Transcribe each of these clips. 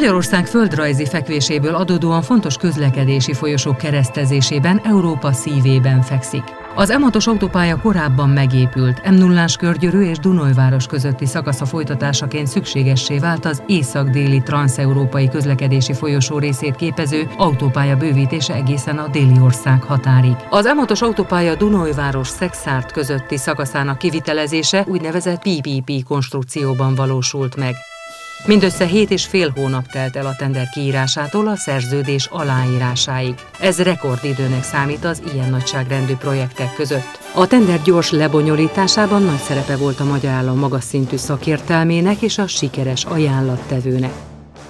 Magyarország földrajzi fekvéséből adódóan fontos közlekedési folyosók keresztezésében Európa szívében fekszik. Az M6-os autópálya korábban megépült, M0-ás Körgyörű és Dunajváros közötti szakasza folytatásaként szükségessé vált az észak-déli transzeurópai közlekedési folyosó részét képező autópálya bővítése egészen a déli ország határig. Az M6-os autópálya Dunajváros-Szexárd közötti szakaszának kivitelezése úgynevezett PPP konstrukcióban valósult meg. Mindössze 7,5 hónap telt el a tender kiírásától a szerződés aláírásáig. Ez rekordidőnek számít az ilyen nagyságrendű projektek között. A tender gyors lebonyolításában nagy szerepe volt a magyar állam magas szintű szakértelmének és a sikeres ajánlattevőnek.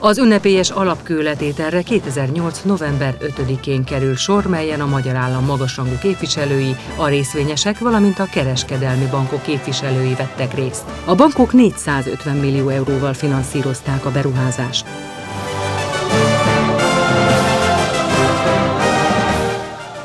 Az ünnepélyes alapkőletételre 2008. november 5-én kerül sor, melyen a magyar állam magasrangú képviselői, a részvényesek, valamint a kereskedelmi bankok képviselői vettek részt. A bankok 450 millió euróval finanszírozták a beruházást.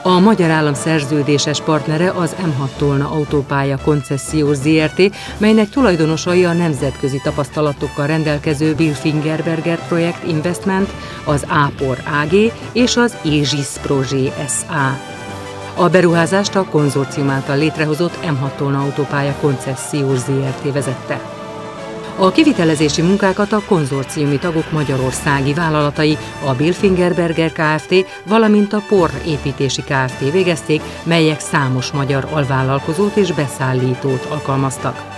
A magyar állam szerződéses partnere az M6 Tolna autópálya koncesziós Zrt., melynek tulajdonosai a nemzetközi tapasztalatokkal rendelkező Bilfingerberger Projekt Investment, az A-POR AG és az Aegis Project SA. A beruházást a konzorcium által létrehozott M6 Tolna autópálya koncesziós Zrt. Vezette. A kivitelezési munkákat a konzorciumi tagok magyarországi vállalatai, a Bilfingerberger Kft., valamint a POR építési Kft. Végezték, melyek számos magyar alvállalkozót és beszállítót alkalmaztak.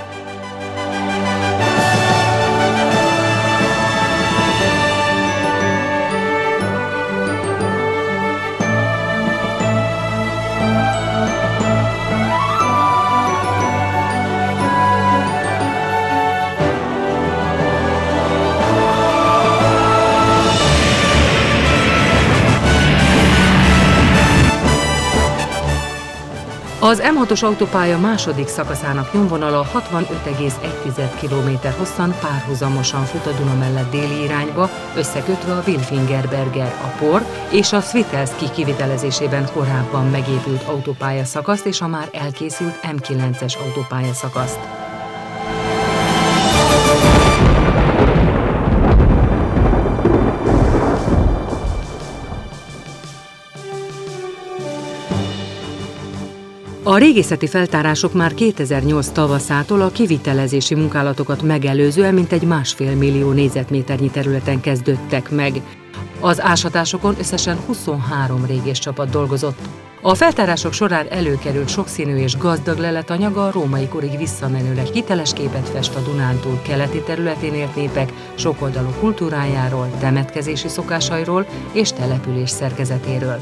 Az M6-os autópálya második szakaszának nyomvonala 65,1 km hosszan párhuzamosan fut a Duna mellett déli irányba, összekötve a Bilfingerberger, a POR és a Svitelszky kivitelezésében korábban megépült autópálya szakaszt és a már elkészült M9-es autópálya szakaszt. A régészeti feltárások már 2008 tavaszától a kivitelezési munkálatokat megelőzően mintegy 1,5 millió négyzetméternyi területen kezdődtek meg. Az ásatásokon összesen 23 régészcsapat dolgozott. A feltárások során előkerült sokszínű és gazdag leletanyag a római korig visszamenőleg hiteles képet fest a Dunántúl keleti területén élt népek sokoldalú kultúrájáról, temetkezési szokásairól és település szerkezetéről.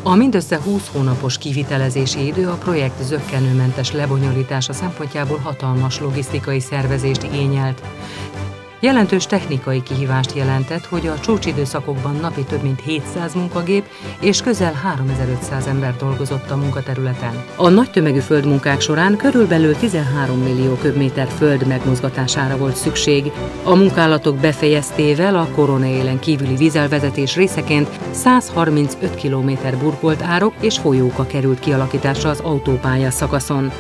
A mindössze 20 hónapos kivitelezési idő a projekt zökkenőmentes lebonyolítása szempontjából hatalmas logisztikai szervezést igényelt. Jelentős technikai kihívást jelentett, hogy a csúcsidőszakokban napi több mint 700 munkagép és közel 3500 ember dolgozott a munkaterületen. A nagy tömegű földmunkák során körülbelül 13 millió köbméter föld megmozgatására volt szükség. A munkálatok befejeztével a Koronaélen kívüli vízelvezetés részeként 135 km burkolt árok és folyóka került kialakításra az autópálya szakaszon.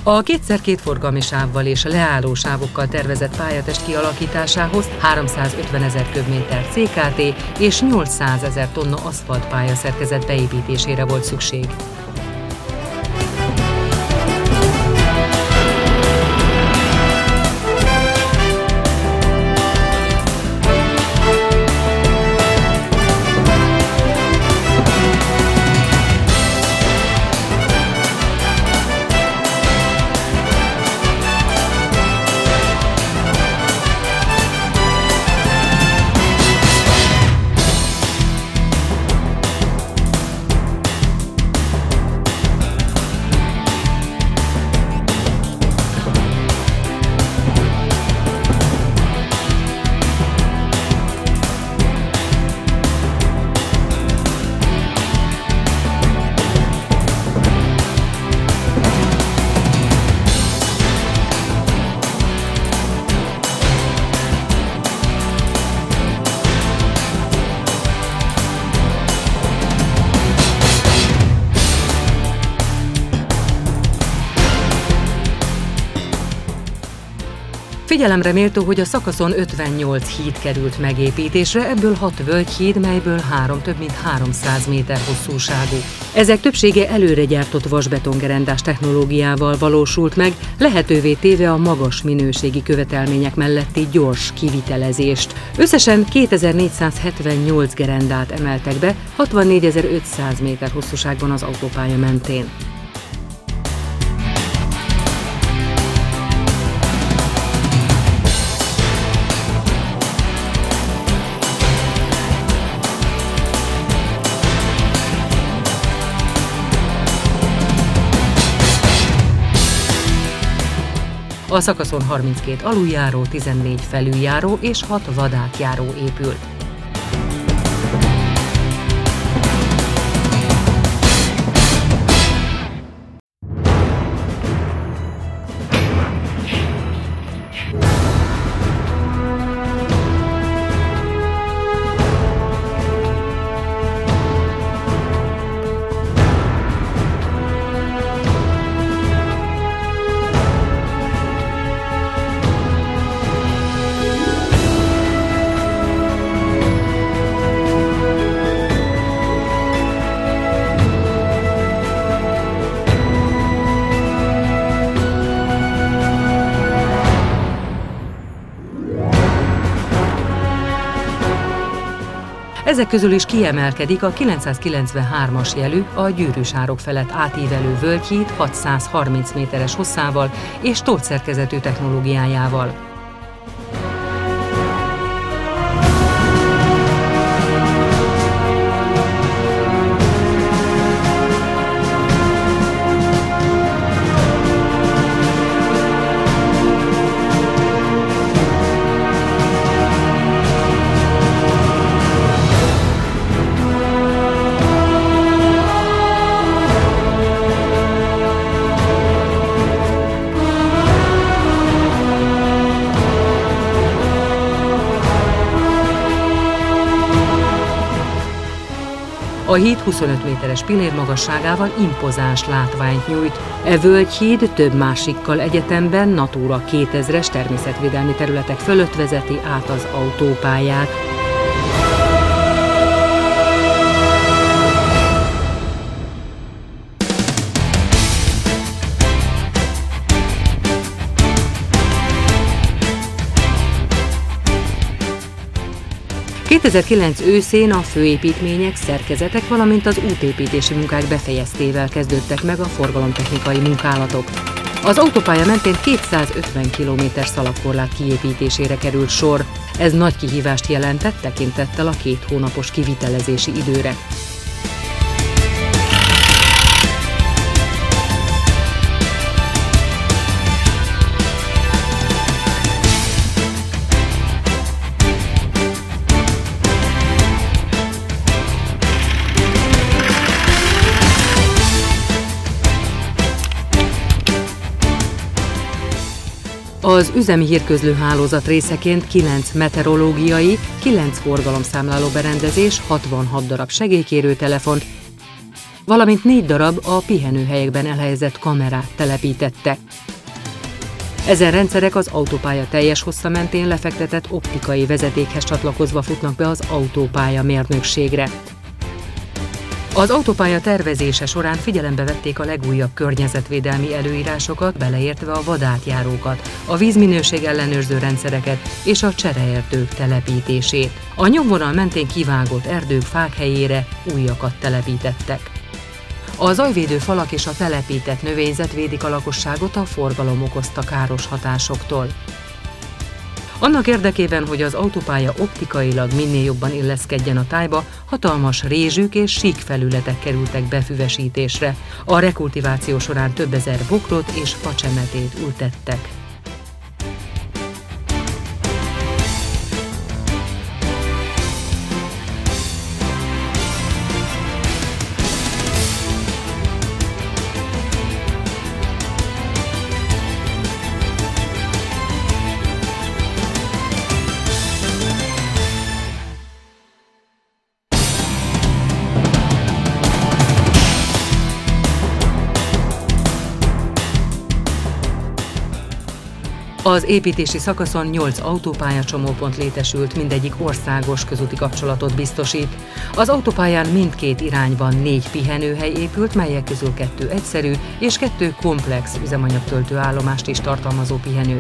A kétszer-két forgalmi sávval és leálló sávokkal tervezett pályatest kialakításához 350 000 köbméter CKT és 800 000 tonna aszfalt pályaszerkezet beépítésére volt szükség. Figyelemre méltó, hogy a szakaszon 58 híd került megépítésre, ebből 6 völgyhíd, melyből 3 több mint 300 méter hosszúságú. Ezek többsége előre gyártott vasbetongerendás technológiával valósult meg, lehetővé téve a magas minőségi követelmények melletti gyors kivitelezést. Összesen 2478 gerendát emeltek be, 64.500 méter hosszúságban az autópálya mentén. A szakaszon 32 aluljáró, 14 felüljáró és 6 vadátjáró épült. Ezek közül is kiemelkedik a 993-as jelű, a gyűrűsárok felett átívelő völgyhíd 630 méteres hosszával és tótszerkezetű technológiájával. A híd 25 méteres pillérmagasságával impozáns látványt nyújt. E völgyhíd több másikkal egyetemben Natura 2000-es természetvédelmi területek fölött vezeti át az autópályát. ...2009 őszén a főépítmények, szerkezetek, valamint az útépítési munkák befejeztével kezdődtek meg a forgalomtechnikai munkálatok. Az autópálya mentén 250 km szalagkorlát kiépítésére került sor. Ez nagy kihívást jelentett tekintettel a 2 hónapos kivitelezési időre. Az üzemi hírközlő hálózat részeként 9 meteorológiai, 9 forgalomszámláló berendezés, 66 darab segélykérő telefont, valamint 4 darab a pihenőhelyekben elhelyezett kamerát telepítettek. Ezen rendszerek az autópálya teljes hossza mentén lefektetett optikai vezetékhez csatlakozva futnak be az autópálya mérnökségre. Az autópálya tervezése során figyelembe vették a legújabb környezetvédelmi előírásokat, beleértve a vadátjárókat, a vízminőség ellenőrző rendszereket és a csereerdők telepítését. A nyomvonal mentén kivágott erdők, fák helyére újakat telepítettek. A zajvédő falak és a telepített növényzet védik a lakosságot a forgalom okozta káros hatásoktól. Annak érdekében, hogy az autópálya optikailag minél jobban illeszkedjen a tájba, hatalmas rézsük és síkfelületek kerültek befüvesítésre. A rekultiváció során több ezer bokrot és facsemetét ültettek. Az építési szakaszon 8 autópályacsomópont létesült, mindegyik országos közúti kapcsolatot biztosít. Az autópályán mindkét irányban 4 pihenőhely épült, melyek közül 2 egyszerű és 2 komplex üzemanyagtöltő állomást is tartalmazó pihenő.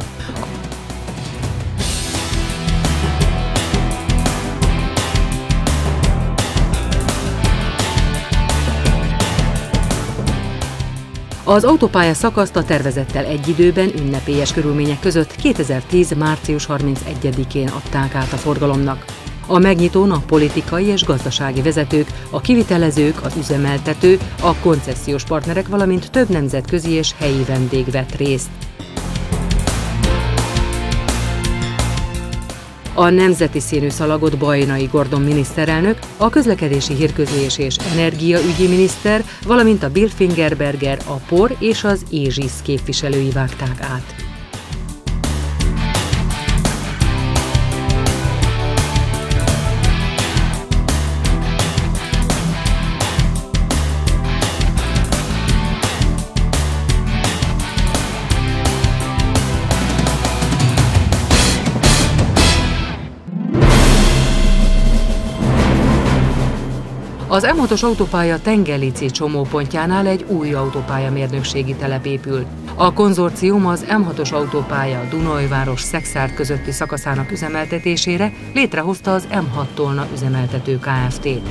Az autópálya szakaszt a tervezettel egy időben, ünnepélyes körülmények között 2010. március 31-én adták át a forgalomnak. A megnyitón a politikai és gazdasági vezetők, a kivitelezők, az üzemeltető, a koncesziós partnerek, valamint több nemzetközi és helyi vendég vett részt. A nemzeti színű szalagot Bajnai Gordon miniszterelnök, a közlekedési, hírközlés és energiaügyi miniszter, valamint a Bilfingerberger, a POR és az Aegis képviselői vágták át. Az M6-os autópálya Tengelici csomópontjánál egy új autópályamérnökségi telep épül. A konzorcium az M6-os autópálya Dunajváros-Szekszárd közötti szakaszának üzemeltetésére létrehozta az M6 Tolna üzemeltető Kft-t.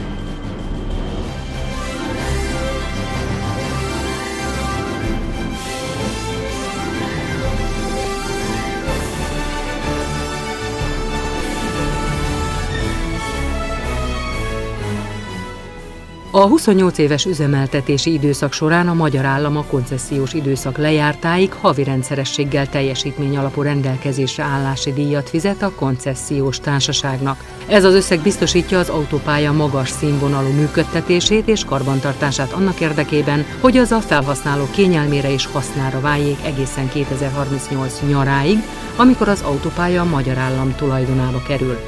A 28 éves üzemeltetési időszak során a magyar állam a koncesziós időszak lejártáig havi rendszerességgel teljesítmény alapú rendelkezésre állási díjat fizet a koncesziós társaságnak. Ez az összeg biztosítja az autópálya magas színvonalú működtetését és karbantartását annak érdekében, hogy az a felhasználó kényelmére és hasznára váljék egészen 2038 nyaráig, amikor az autópálya a magyar állam tulajdonába kerül.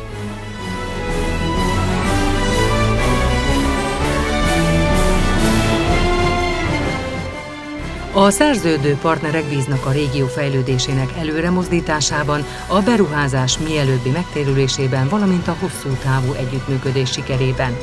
A szerződő partnerek bíznak a régió fejlődésének előremozdításában, a beruházás mielőbbi megtérülésében, valamint a hosszú távú együttműködés sikerében.